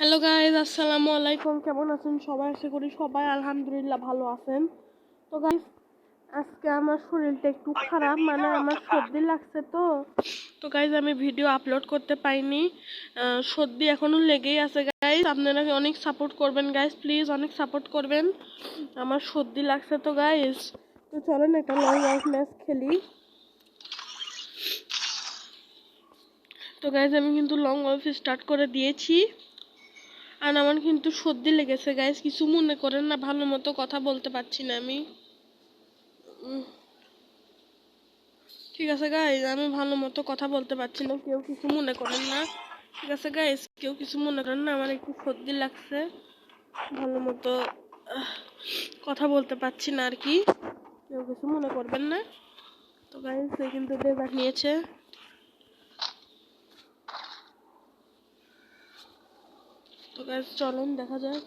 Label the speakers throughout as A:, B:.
A: Hello guys, আসসালামু আলাইকুম। কেমন আছেন সবাই? আশা করি সবাই আলহামদুলিল্লাহ ভালো আছেন। তো গাইজ, আজকে আমার শরীরটা একটু খারাপ, মানে আমার সর্দি লাগছে। তো গাইজ আমি ভিডিও আপলোড করতে পাইনি, সর্দি এখনো লেগেই আছে। গাইজ আপনারা অনেক সাপোর্ট করবেন গাইজ, প্লিজ অনেক সাপোর্ট করবেন। আমার সর্দি লাগছে। তো গাইজ, তো চলেন একটা লং ওয়ার্ক ম্যাচ খেলি। তো গাইজ আমি কিন্তু লং ওয়ার্ক স্টার্ট করে দিয়েছি, আর আমার কিন্তু সর্দি লেগেছে গাইস, কিছু মনে করেন না, ভালো মতো কথা বলতে পারছি না আমি। ঠিক আছে গাইস, আমি ভালো মতো কথা বলতে পারছি না, কেউ কিছু মনে করেন না। ঠিক আছে গাইস, কেউ কিছু মনে করেন না, আমার একটু সর্দি লাগছে, ভালো মতো কথা বলতে পারছি না আর কি, কেউ কিছু মনে করবেন না। তো গাইস সে কিন্তু ডেজার্ট নিয়েছে। তো গাইস চলেন দেখা যাক।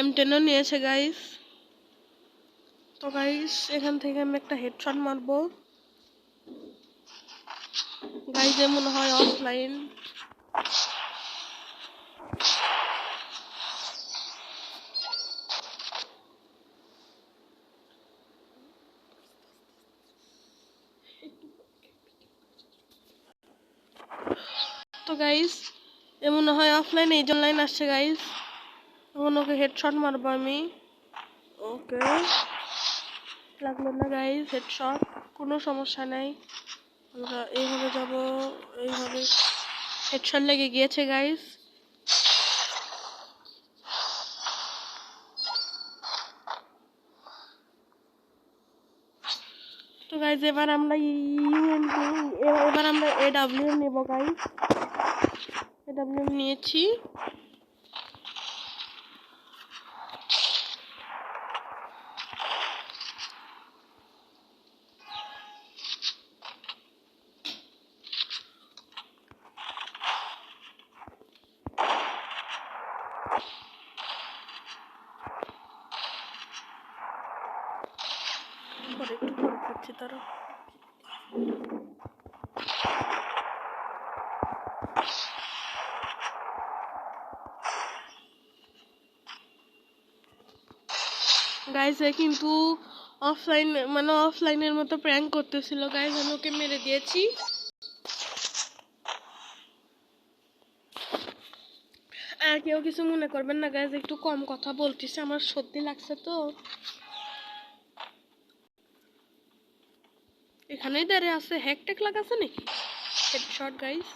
A: M10ও নিয়েছে গাইস। তো গাইস এখান থেকে আমি একটা হেডশট মারবো গাইস, মনে হয় অফলাইন। তো গাইস মনে হয় অফলাইন, এই জন্য লাইন আসছে গাইস। এখন ওকে হেডশট মারবো আমি। ওকে, লাগলো না গাইস হেডশট, কোনো সমস্যা নাই। আমরা এইভাবে যাব, এইভাবে। হেডশট লেগে গিয়েছে গাইস। তো গাইস এবার আমরা এবার আমরা AW নেব গাইস। AW নিয়েছি। একটু পরে করছি তারা। গাইস কিন্তু অফলাইন, মানে অফলাইনের মতো প্র্যাঙ্ক করতেছিল গাইস, আমি ওকে মেরে দিয়েছি। আর কেউ কিছু মনে করবেন না গাইস, একটু কম কথা বলতেছি, আমার সর্দি লাগছে। তো এখানেই দাঁড়িয়ে আছে, হ্যাকট্যাক লাগাছে নাকি? Headshot guys.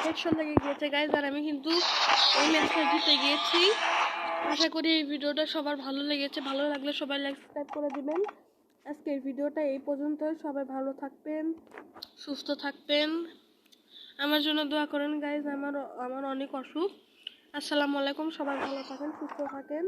A: হেডশট লেগে গিয়েছে গাইস, আর আমি কিন্তু এই ম্যাচটা জিতে গিয়েছি। আশা করি এই ভিডিওটা সবার ভালো লেগেছে, ভালো লাগলে সবাই লাইক সাবস্ক্রাইব করে দিবেন। আজকের ভিডিওটা এই পর্যন্ত, সবাই ভালো থাকবেন, সুস্থ থাকবেন, আমার জন্য দোয়া করেন গাইস, আমার অনেক অসুখ। আসসালামু আলাইকুম, সবাই ভালো থাকেন, সুস্থ থাকেন।